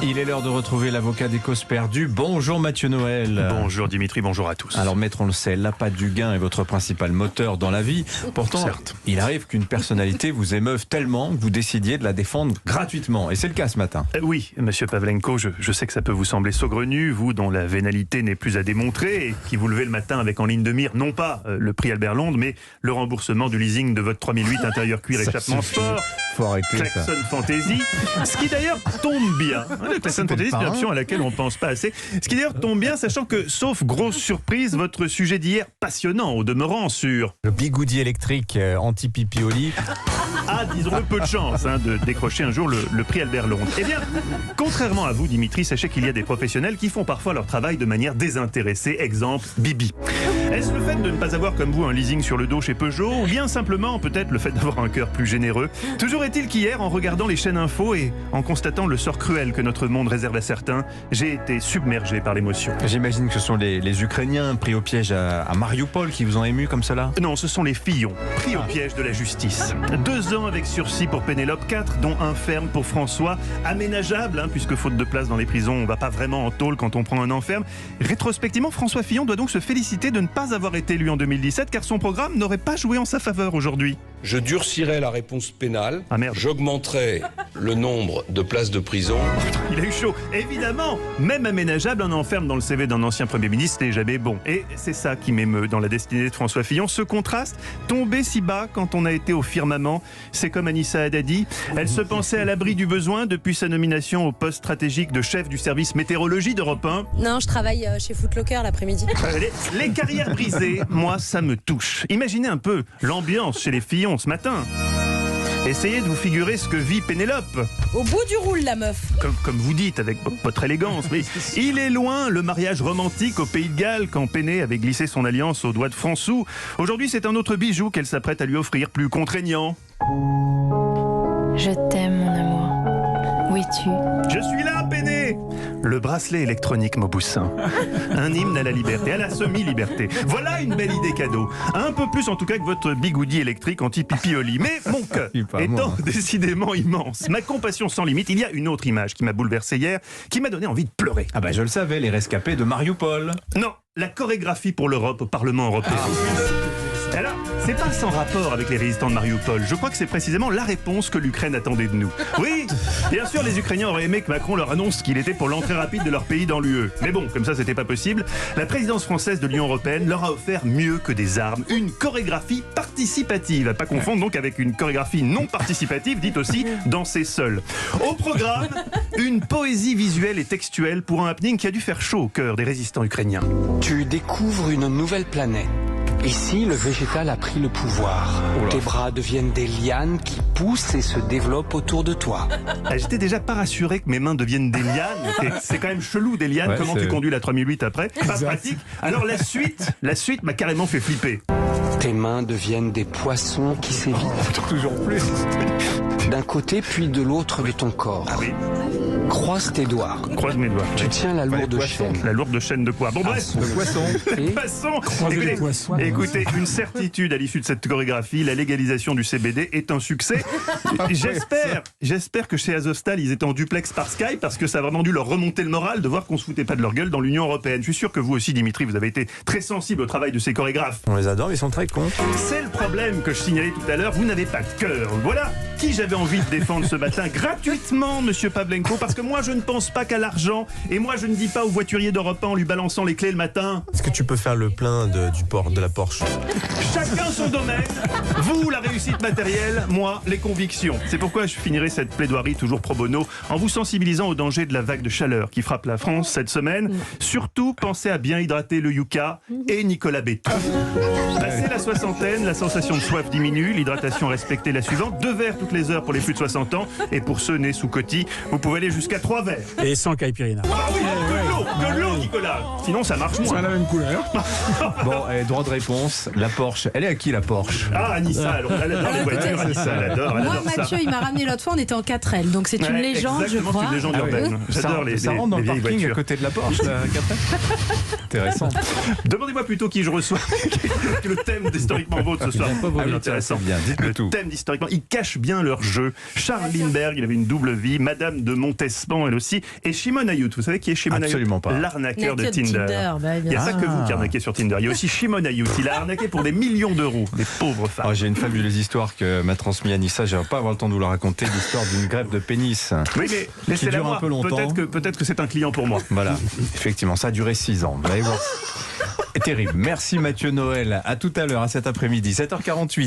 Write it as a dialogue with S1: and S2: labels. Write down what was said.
S1: Il est l'heure de retrouver l'avocat des causes perdues. Bonjour Mathieu Noël.
S2: Bonjour Dimitri, bonjour à tous.
S1: Alors maître, on le sait, l'appât du gain est votre principal moteur dans la vie. Pourtant,
S2: Certes.
S1: il arrive qu'une personnalité vous émeuve tellement que vous décidiez de la défendre gratuitement. Et c'est le cas ce matin.
S2: Oui, monsieur Pavlenko, je sais que ça peut vous sembler saugrenu, vous dont la vénalité n'est plus à démontrer et qui vous levez le matin avec en ligne de mire, non pas le prix Albert Londres, mais le remboursement du leasing de votre 3008 intérieur cuir échappement sport.
S1: Faut arrêter ça.
S2: Klaxon Fantasy, ce qui d'ailleurs tombe bien. Le Klaxon Fantasy, c'est une option à laquelle on ne pense pas assez. Ce qui d'ailleurs tombe bien, sachant que, sauf grosse surprise, votre sujet d'hier, passionnant au demeurant sur
S1: Le bigoudi électrique anti-pipi au lit.
S2: a, disons-le, peu de chance de décrocher un jour le prix Albert Londres. Eh bien, contrairement à vous, Dimitri, sachez qu'il y a des professionnels qui font parfois leur travail de manière désintéressée. Exemple, Bibi. Est-ce le fait de ne pas avoir comme vous un leasing sur le dos chez Peugeot, ou bien simplement peut-être le fait d'avoir un cœur plus généreux? Toujours est-il qu'hier, en regardant les chaînes info et en constatant le sort cruel que notre monde réserve à certains, j'ai été submergé par l'émotion.
S1: J'imagine que ce sont les Ukrainiens pris au piège à Mariupol qui vous ont ému comme cela.
S2: Non, ce sont les Fillons, pris au piège de la justice. 2 ans avec sursis pour Pénélope, 4, dont un ferme pour François, aménageable, puisque faute de place dans les prisons, on va pas vraiment en tôle quand on prend un enferme. Rétrospectivement, François Fillon doit donc se féliciter de ne pas avoir été élu en 2017, car son programme n'aurait pas joué en sa faveur aujourd'hui.
S3: Je durcirai la réponse pénale,
S2: Ah merde.
S3: j'augmenterai le nombre de places de prison.
S2: Il a eu chaud. Évidemment, même aménageable, un enferme dans le CV d'un ancien Premier ministre n'est jamais bon. Et c'est ça qui m'émeut dans la destinée de François Fillon. Ce contraste, tomber si bas quand on a été au firmament, c'est comme Anissa Haddadi. Elle se pensait à l'abri du besoin depuis sa nomination au poste stratégique de chef du service météorologie d'Europe 1.
S4: Non, je travaille chez Footlocker l'après-midi.
S2: Les carrières brisées, moi, ça me touche. Imaginez un peu l'ambiance chez les Fillons ce matin. Essayez de vous figurer ce que vit Pénélope.
S4: Au bout du roule, la meuf.
S2: Comme vous dites, avec votre élégance. Mais il est loin le mariage romantique au Pays de Galles quand Péné avait glissé son alliance au doigt de François. Aujourd'hui, c'est un autre bijou qu'elle s'apprête à lui offrir, plus contraignant.
S5: Je t'aime, mon amour. Où es-tu?
S2: Je suis là, Péné! Le bracelet électronique Mauboussin. Un hymne à la liberté, à la semi-liberté. Voilà une belle idée cadeau. Un peu plus en tout cas que votre bigoudi électrique anti-pipi au lit. Mais mon cœur étant décidément immense, ma compassion sans limite, il y a une autre image qui m'a bouleversé hier, qui m'a donné envie de pleurer.
S1: Ah bah je le savais, les rescapés de Mariupol.
S2: Non, la chorégraphie pour l'Europe au Parlement européen. Alors, c'est pas sans rapport avec les résistants de Mariupol. Je crois que c'est précisément la réponse que l'Ukraine attendait de nous. Oui, bien sûr, les Ukrainiens auraient aimé que Macron leur annonce qu'il était pour l'entrée rapide de leur pays dans l'UE. Mais bon, comme ça, c'était pas possible. La présidence française de l'Union européenne leur a offert mieux que des armes. Une chorégraphie participative. À pas confondre donc avec une chorégraphie non participative, dite aussi danser seul. Au programme, une poésie visuelle et textuelle pour un happening qui a dû faire chaud au cœur des résistants ukrainiens.
S6: Tu découvres une nouvelle planète. Ici, le végétal a pris le pouvoir. Tes bras deviennent des lianes qui poussent et se développent autour de toi.
S2: Ah, j'étais déjà pas rassuré que mes mains deviennent des lianes. C'est quand même chelou des lianes.
S1: Ouais,
S2: Comment tu conduis la 3008 après? Pas pratique. Alors la suite m'a carrément fait flipper.
S6: Tes mains deviennent des poissons qui s'évitent.
S1: Toujours plus.
S6: D'un côté puis de l'autre de ton corps.
S2: Ah oui,
S6: Croise tes doigts.
S2: croise mes doigts.
S6: Tu tiens la lourde chaîne.
S2: La lourde chaîne de quoi? Bon bref,
S1: Le poisson.
S6: Et
S2: Écoutez, une certitude à l'issue de cette chorégraphie, la légalisation du CBD est un succès. J'espère que chez Azovstal, ils étaient en duplex par Skype parce que ça a vraiment dû leur remonter le moral de voir qu'on se foutait pas de leur gueule dans l'Union européenne. Je suis sûr que vous aussi, Dimitri, vous avez été très sensible au travail de ces chorégraphes.
S1: On les adore, mais ils sont très cons.
S2: C'est le problème que je signalais tout à l'heure, vous n'avez pas de cœur. Voilà qui j'avais envie de défendre ce matin gratuitement, monsieur Pavlenko, parce que moi je ne pense pas qu'à l'argent, et moi je ne dis pas au voiturier d'Europe 1 en lui balançant les clés le matin.
S7: Est-ce que tu peux faire le plein de la Porsche?
S2: Chacun son domaine, vous la réussite matérielle, moi les convictions. C'est pourquoi je finirai cette plaidoirie toujours pro bono en vous sensibilisant au danger de la vague de chaleur qui frappe la France cette semaine. Surtout, pensez à bien hydrater le Yucca et Nicolas Béton. Passé la soixantaine, la sensation de soif diminue, l'hydratation respectée la suivante, 2 verres toutes les heures pour les plus de 60 ans, et pour ceux nés sous cotis, vous pouvez aller jusqu'à 3 verres.
S8: Et sans caipirinha.
S2: Ah oui, que de l'eau, Nicolas. Sinon ça marche moins.
S8: la même couleur.
S1: Bon, droit de réponse, la Porsche. Elle est à qui la Porsche?
S2: Ah, Anissa, elle adore les voitures, Anissa, elle adore
S4: Moi,
S2: ça.
S4: Mathieu, il m'a ramené l'autre fois, on était en 4L, donc c'est une
S2: Ouais,
S4: légende, je
S2: exactement,
S4: crois.
S2: c'est une légende
S1: Ah ouais.
S2: urbaine. J'adore
S1: Ça rentre dans le
S2: vieilles
S1: parking
S2: voitures.
S1: à côté de la Porsche, la 4L. Intéressant.
S2: Demandez-moi plutôt qui je reçois. Le thème d'Historiquement Vôtre ce soir.
S1: Ah oui,
S2: Intéressant.
S1: bien, dites-le
S2: Le
S1: tout.
S2: thème d'Historiquement, il cache bien leur jeu. Charles Lindbergh, il avait une double vie. Madame de Montespan. Gainsbourg, elle aussi. Et Shimon Ayut, vous savez qui est Shimon Ayut?
S1: Absolument pas.
S2: L'arnaqueur de
S4: L'arnaqueur de
S2: Tinder.
S4: Tinder, bah,
S2: Il n'y a
S4: bien
S2: pas que vous qui arnaquez sur Tinder. Il y a aussi Shimon Ayut. Il a arnaqué pour des millions d'euros. Des pauvres femmes.
S1: Oh, j'ai une fabuleuse histoire que m'a transmis Anissa. Je ne vais pas avoir le temps de vous la raconter. L'histoire d'une greffe de pénis.
S2: Oui, mais laissez-la
S1: dure un
S2: moi.
S1: peu longtemps.
S2: Peut-être que c'est un client pour moi.
S1: Voilà, effectivement, ça a duré 6 ans. Vous allez voir. C'est terrible. Merci Mathieu Noël. À tout à l'heure, à cet après-midi, 7h48.